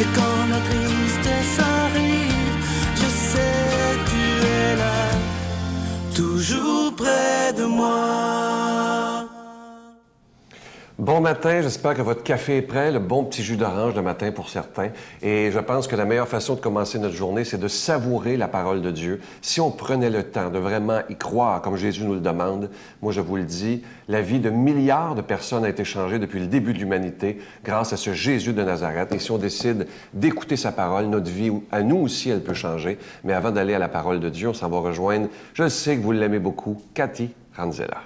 Et quand la tristesse arrive, je sais tu es là, toujours près de moi. Bon matin, j'espère que votre café est prêt, le bon petit jus d'orange le matin pour certains. Et je pense que la meilleure façon de commencer notre journée, c'est de savourer la parole de Dieu. Si on prenait le temps de vraiment y croire, comme Jésus nous le demande, moi je vous le dis, la vie de milliards de personnes a été changée depuis le début de l'humanité grâce à ce Jésus de Nazareth. Et si on décide d'écouter sa parole, notre vie, à nous aussi, elle peut changer. Mais avant d'aller à la parole de Dieu, on s'en va rejoindre, je sais que vous l'aimez beaucoup, Cathy Ranzella.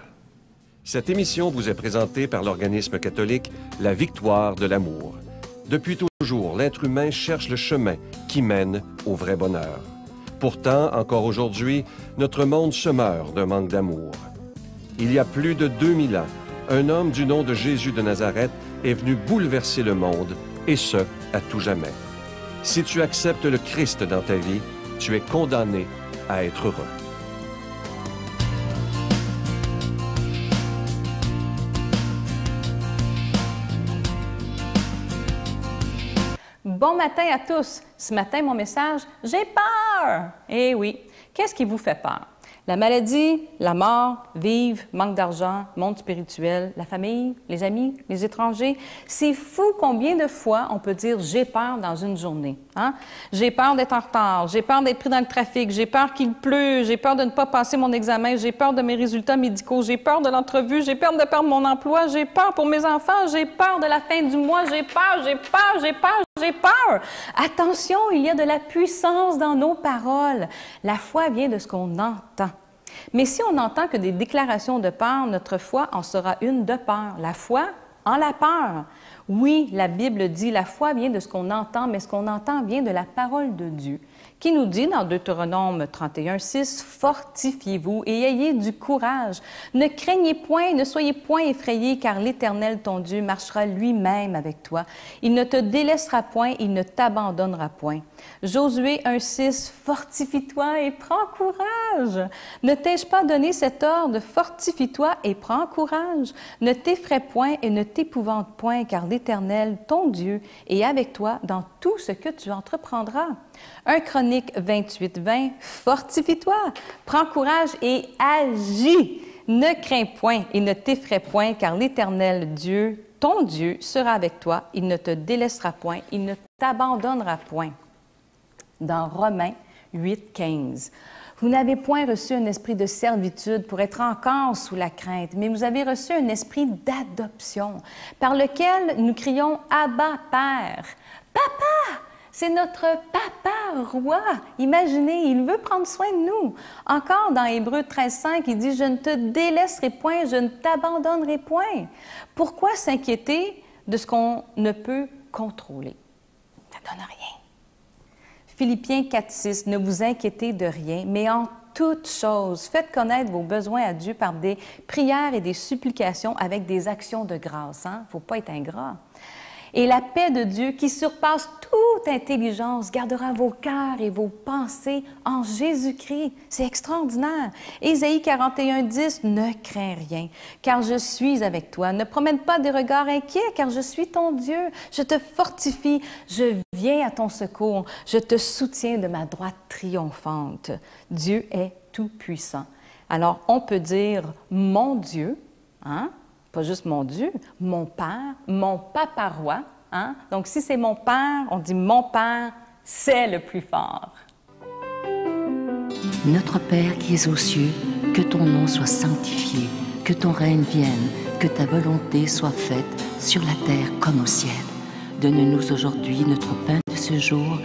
Cette émission vous est présentée par l'organisme catholique La Victoire de l'amour. Depuis toujours, l'être humain cherche le chemin qui mène au vrai bonheur. Pourtant, encore aujourd'hui, notre monde se meurt d'un manque d'amour. Il y a plus de 2000 ans, un homme du nom de Jésus de Nazareth est venu bouleverser le monde, et ce, à tout jamais. Si tu acceptes le Christ dans ta vie, tu es condamné à être heureux. Bon matin à tous. Ce matin, mon message, j'ai peur. Eh oui, qu'est-ce qui vous fait peur? La maladie, la mort, vivre, manque d'argent, monde spirituel, la famille, les amis, les étrangers. C'est fou combien de fois on peut dire « j'ai peur » dans une journée. Hein? J'ai peur d'être en retard, j'ai peur d'être pris dans le trafic, j'ai peur qu'il pleut, j'ai peur de ne pas passer mon examen, j'ai peur de mes résultats médicaux, j'ai peur de l'entrevue, j'ai peur de perdre mon emploi, j'ai peur pour mes enfants, j'ai peur de la fin du mois, j'ai peur, j'ai peur, j'ai peur, j'ai peur. Attention, il y a de la puissance dans nos paroles. La foi vient de ce qu'on entend. Mais si on n'entend que des déclarations de peur, notre foi en sera une de peur. La foi en la peur. Oui, la Bible dit la foi vient de ce qu'on entend, mais ce qu'on entend vient de la parole de Dieu, qui nous dit dans Deutéronome 31:6, « Fortifiez-vous et ayez du courage. Ne craignez point, ne soyez point effrayés, car l'Éternel, ton Dieu, marchera lui-même avec toi. Il ne te délaissera point, il ne t'abandonnera point. » Josué 1:6, « Fortifie-toi et prends courage. Ne t'ai-je pas donné cet ordre? Fortifie-toi et prends courage. Ne t'effraie point et ne t'épouvante point, car l'Éternel, ton Dieu, est avec toi dans tout ce que tu entreprendras. » 1 Chronique 28:20, « Fortifie-toi, prends courage et agis. Ne crains point et ne t'effraie point, car l'Éternel Dieu, ton Dieu, sera avec toi. Il ne te délaissera point, il ne t'abandonnera point. » Dans Romains 8:15, « Vous n'avez point reçu un esprit de servitude pour être encore sous la crainte, mais vous avez reçu un esprit d'adoption, par lequel nous crions « Abba, Père ». Papa! C'est notre papa roi. Imaginez, il veut prendre soin de nous. Encore dans Hébreux 13:5, il dit « Je ne te délaisserai point, je ne t'abandonnerai point. » Pourquoi s'inquiéter de ce qu'on ne peut contrôler? Ça ne donne rien. Philippiens 4:6, « Ne vous inquiétez de rien, mais en toutes choses, faites connaître vos besoins à Dieu par des prières et des supplications avec des actions de grâce. » Il ne faut pas être ingrat. Et la paix de Dieu, qui surpasse toute intelligence, gardera vos cœurs et vos pensées en Jésus-Christ. C'est extraordinaire. Ésaïe 41:10, « Ne crains rien, car je suis avec toi. Ne promène pas des regards inquiets, car je suis ton Dieu. Je te fortifie, je viens à ton secours. Je te soutiens de ma droite triomphante. » Dieu est tout-puissant. Alors, on peut dire « Mon Dieu », hein? Pas juste mon Dieu, mon Père, mon Papa roi. Hein? Donc, si c'est mon Père, on dit mon Père, c'est le plus fort. Notre Père qui es aux cieux, que ton nom soit sanctifié, que ton règne vienne, que ta volonté soit faite sur la terre comme au ciel. Donne-nous aujourd'hui notre pain de ce jour.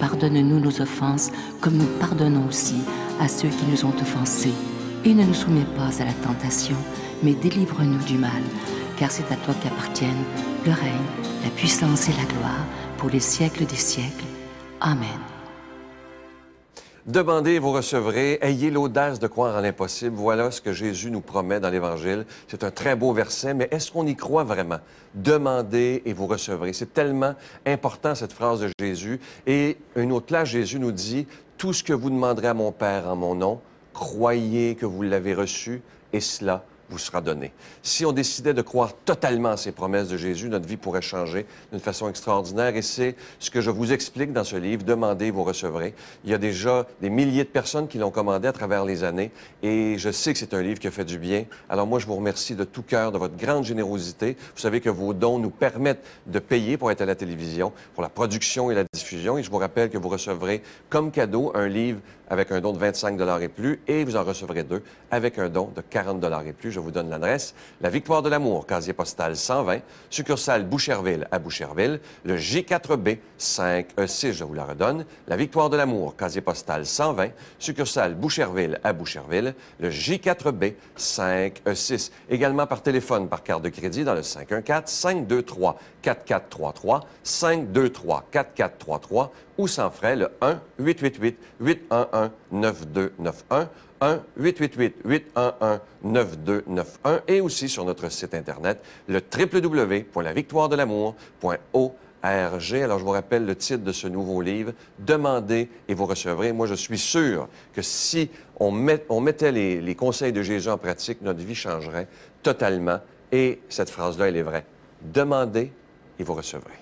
Pardonne-nous nos offenses, comme nous pardonnons aussi à ceux qui nous ont offensés. Et ne nous soumets pas à la tentation, mais délivre-nous du mal, car c'est à toi qu'appartiennent le règne, la puissance et la gloire, pour les siècles des siècles. Amen. Demandez et vous recevrez. Ayez l'audace de croire en l'impossible. Voilà ce que Jésus nous promet dans l'Évangile. C'est un très beau verset, mais est-ce qu'on y croit vraiment? Demandez et vous recevrez. C'est tellement important, cette phrase de Jésus. Et une autre place, Jésus nous dit, « Tout ce que vous demanderez à mon Père en mon nom, croyez que vous l'avez reçu, et cela vous sera donné. Si on décidait de croire totalement à ces promesses de Jésus, notre vie pourrait changer d'une façon extraordinaire. Et c'est ce que je vous explique dans ce livre, Demandez, vous recevrez. Il y a déjà des milliers de personnes qui l'ont commandé à travers les années et je sais que c'est un livre qui a fait du bien. Alors moi, je vous remercie de tout cœur de votre grande générosité. Vous savez que vos dons nous permettent de payer pour être à la télévision, pour la production et la diffusion. Et je vous rappelle que vous recevrez comme cadeau un livre avec un don de 25 $ et plus, et vous en recevrez 2 avec un don de 40 $ et plus. Je vous donne l'adresse. La Victoire de l'amour, casier postal 120, succursale Boucherville à Boucherville, le J4B 5E6, je vous la redonne. La Victoire de l'amour, casier postal 120, succursale Boucherville à Boucherville, le J4B 5E6. Également par téléphone, par carte de crédit dans le 514-523-4433, 523-4433, ou sans frais, le 1-888-811-9291, 1-888-811-9291, et aussi sur notre site Internet, le www.lavictoiredelamour.org. Alors, je vous rappelle le titre de ce nouveau livre, « Demandez et vous recevrez ». Moi, je suis sûr que si on mettait les conseils de Jésus en pratique, notre vie changerait totalement. Et cette phrase-là, elle est vraie. « Demandez et vous recevrez ».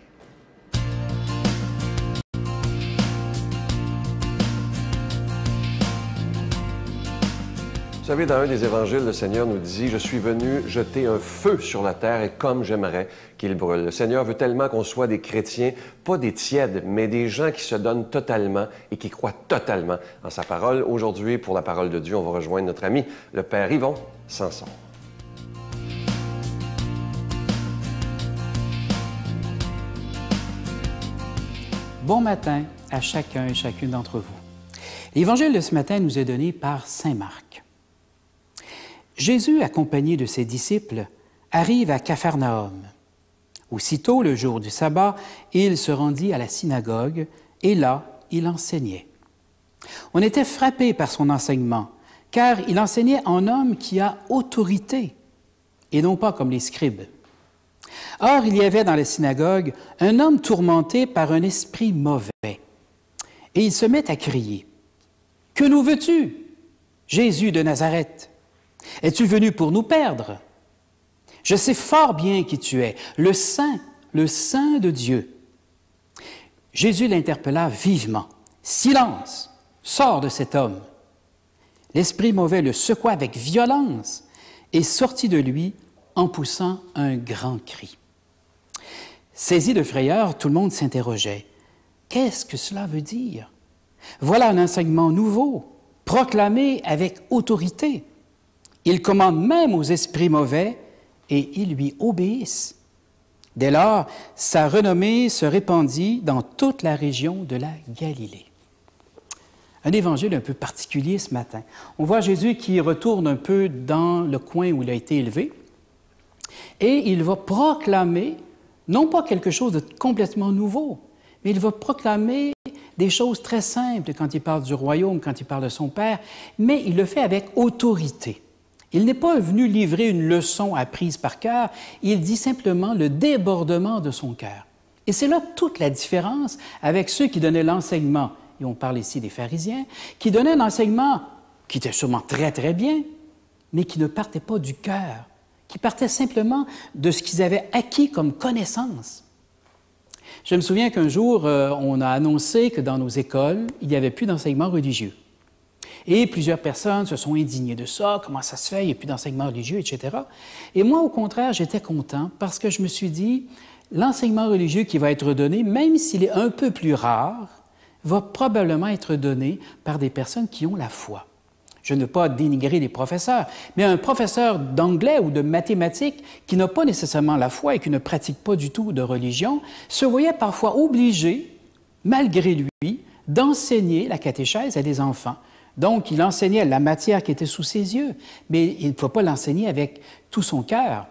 Vous savez, dans un des évangiles, le Seigneur nous dit « Je suis venu jeter un feu sur la terre et comme j'aimerais qu'il brûle ». Le Seigneur veut tellement qu'on soit des chrétiens, pas des tièdes, mais des gens qui se donnent totalement et qui croient totalement en sa parole. Aujourd'hui, pour la parole de Dieu, on va rejoindre notre ami, le Père Yvon Sanson. Bon matin à chacun et chacune d'entre vous. L'Évangile de ce matin nous est donné par saint Marc. Jésus, accompagné de ses disciples, arrive à Capharnaüm. Aussitôt, le jour du sabbat, il se rendit à la synagogue et là, il enseignait. On était frappé par son enseignement, car il enseignait en homme qui a autorité, et non pas comme les scribes. Or, il y avait dans la synagogue un homme tourmenté par un esprit mauvais, et il se met à crier. « Que nous veux-tu, Jésus de Nazareth? Es-tu venu pour nous perdre? Je sais fort bien qui tu es, le Saint de Dieu. » Jésus l'interpella vivement. « Silence! Sors de cet homme! » L'esprit mauvais le secoua avec violence et sortit de lui en poussant un grand cri. Saisi de frayeur, tout le monde s'interrogeait. Qu'est-ce que cela veut dire? Voilà un enseignement nouveau, proclamé avec autorité. Il commande même aux esprits mauvais et ils lui obéissent. Dès lors, sa renommée se répandit dans toute la région de la Galilée. Un évangile un peu particulier ce matin. On voit Jésus qui retourne un peu dans le coin où il a été élevé et il va proclamer, non pas quelque chose de complètement nouveau, mais il va proclamer des choses très simples quand il parle du royaume, quand il parle de son Père, mais il le fait avec autorité. Il n'est pas venu livrer une leçon apprise par cœur, il dit simplement le débordement de son cœur. Et c'est là toute la différence avec ceux qui donnaient l'enseignement, et on parle ici des pharisiens, qui donnaient un enseignement qui était sûrement très, très bien, mais qui ne partait pas du cœur, qui partait simplement de ce qu'ils avaient acquis comme connaissance. Je me souviens qu'un jour, on a annoncé que dans nos écoles, il n'y avait plus d'enseignement religieux. Et plusieurs personnes se sont indignées de ça, comment ça se fait, il n'y a plus d'enseignement religieux, etc. Et moi, au contraire, j'étais content parce que je me suis dit, l'enseignement religieux qui va être donné, même s'il est un peu plus rare, va probablement être donné par des personnes qui ont la foi. Je ne veux pas dénigrer les professeurs, mais un professeur d'anglais ou de mathématiques qui n'a pas nécessairement la foi et qui ne pratique pas du tout de religion, se voyait parfois obligé, malgré lui, d'enseigner la catéchèse à des enfants. Donc, il enseignait la matière qui était sous ses yeux, mais il ne faut pas l'enseigner avec tout son cœur.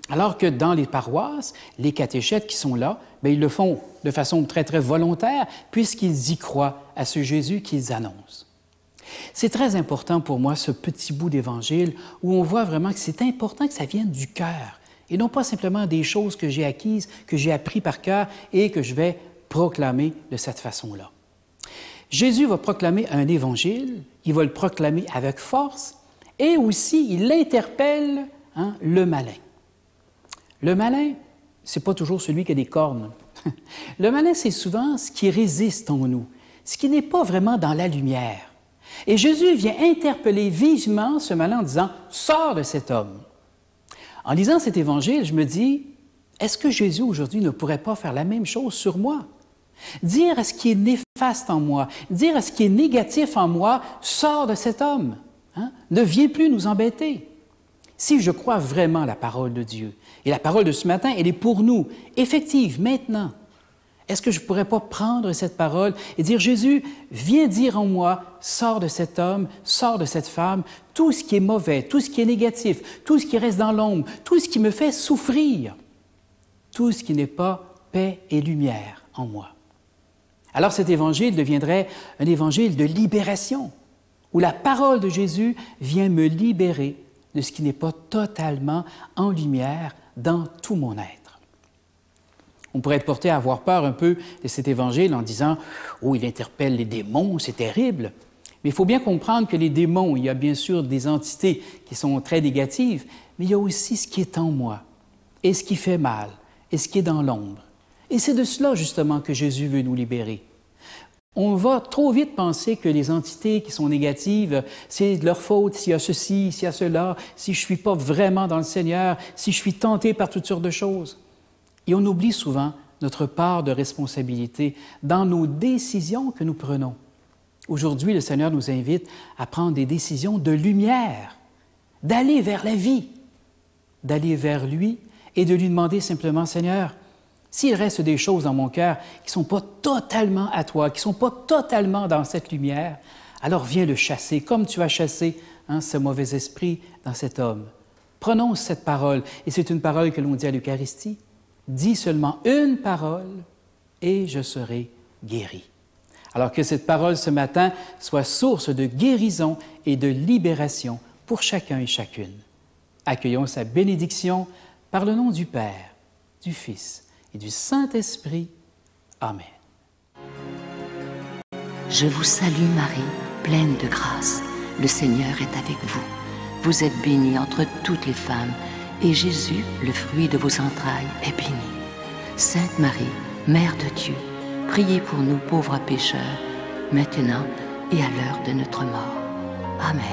Alors que dans les paroisses, les catéchètes qui sont là, bien, ils le font de façon très, très volontaire, puisqu'ils y croient à ce Jésus qu'ils annoncent. C'est très important pour moi, ce petit bout d'Évangile, où on voit vraiment que c'est important que ça vienne du cœur, et non pas simplement des choses que j'ai acquises, que j'ai appris par cœur, et que je vais proclamer de cette façon-là. Jésus va proclamer un évangile, il va le proclamer avec force, Et aussi, il interpelle le malin. Le malin, ce n'est pas toujours celui qui a des cornes. Le malin, c'est souvent ce qui résiste en nous, ce qui n'est pas vraiment dans la lumière. Et Jésus vient interpeller vivement ce malin en disant « Sors de cet homme ». En lisant cet évangile, je me dis « Est-ce que Jésus aujourd'hui ne pourrait pas faire la même chose sur moi? Dire à ce qui est néfaste en moi, dire à ce qui est négatif en moi « Sors de cet homme ». Ne viens plus nous embêter. Si je crois vraiment la parole de Dieu, et la parole de ce matin, elle est pour nous, effective, maintenant, est-ce que je ne pourrais pas prendre cette parole et dire, Jésus, viens dire en moi, sors de cet homme, sors de cette femme, tout ce qui est mauvais, tout ce qui est négatif, tout ce qui reste dans l'ombre, tout ce qui me fait souffrir, tout ce qui n'est pas paix et lumière en moi. Alors cet évangile deviendrait un évangile de libération, où la parole de Jésus vient me libérer de ce qui n'est pas totalement en lumière dans tout mon être. On pourrait être porté à avoir peur un peu de cet évangile en disant « Oh, il interpelle les démons, c'est terrible ». Mais il faut bien comprendre que les démons, il y a bien sûr des entités qui sont très négatives, mais il y a aussi ce qui est en moi, et ce qui fait mal, et ce qui est dans l'ombre. Et c'est de cela, justement, que Jésus veut nous libérer. On va trop vite penser que les entités qui sont négatives, c'est de leur faute s'il y a ceci, s'il y a cela, si je ne suis pas vraiment dans le Seigneur, si je suis tenté par toutes sortes de choses. Et on oublie souvent notre part de responsabilité dans nos décisions que nous prenons. Aujourd'hui, le Seigneur nous invite à prendre des décisions de lumière, d'aller vers la vie, d'aller vers lui et de lui demander simplement, Seigneur, s'il reste des choses dans mon cœur qui ne sont pas totalement à toi, qui ne sont pas totalement dans cette lumière, alors viens le chasser, comme tu as chassé ce mauvais esprit dans cet homme. Prononce cette parole, et c'est une parole que l'on dit à l'Eucharistie. Dis seulement une parole, et je serai guéri. Alors que cette parole ce matin soit source de guérison et de libération pour chacun et chacune. Accueillons sa bénédiction par le nom du Père, du Fils et du Saint-Esprit. Amen. Je vous salue Marie, pleine de grâce. Le Seigneur est avec vous. Vous êtes bénie entre toutes les femmes, et Jésus, le fruit de vos entrailles, est béni. Sainte Marie, Mère de Dieu, priez pour nous pauvres pécheurs, maintenant et à l'heure de notre mort. Amen.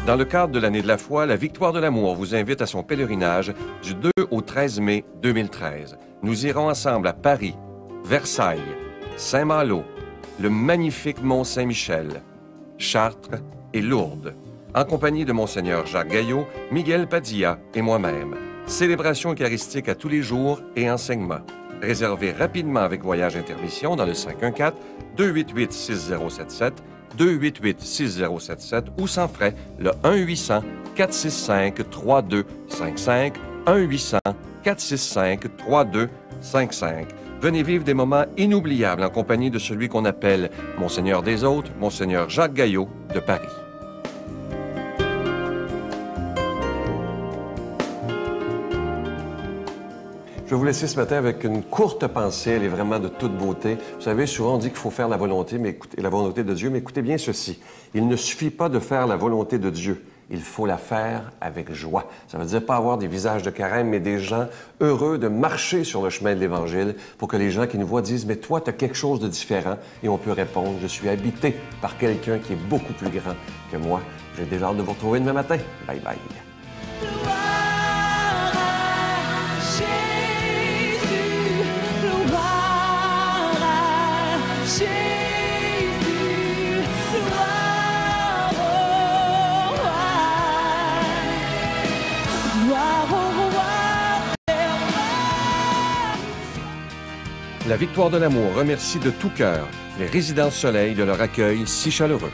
Dans le cadre de l'année de la foi, la Victoire de l'amour vous invite à son pèlerinage du 2 au 13 mai 2013. Nous irons ensemble à Paris, Versailles, Saint-Malo, le magnifique Mont-Saint-Michel, Chartres et Lourdes, en compagnie de Monseigneur Jacques Gaillot, Miguel Padilla et moi-même. Célébration eucharistique à tous les jours et enseignement. Réservez rapidement avec Voyage Intermission dans le 514-288-6077, 288-6077 ou sans frais le 1-800-465-3255, 1-800-465-3255. Venez vivre des moments inoubliables en compagnie de celui qu'on appelle Monseigneur des Hôtes, Monseigneur Jacques Gaillot de Paris. Je vais vous laisser ce matin avec une courte pensée, elle est vraiment de toute beauté. Vous savez, souvent on dit qu'il faut faire la volonté de Dieu, mais écoutez bien ceci. Il ne suffit pas de faire la volonté de Dieu, il faut la faire avec joie. Ça veut dire pas avoir des visages de carême, mais des gens heureux de marcher sur le chemin de l'Évangile pour que les gens qui nous voient disent « Mais toi, tu as quelque chose de différent. » Et on peut répondre « Je suis habité par quelqu'un qui est beaucoup plus grand que moi. » J'ai déjà hâte de vous retrouver demain matin. Bye bye. La Victoire de l'amour remercie de tout cœur les Résidences Soleil de leur accueil si chaleureux.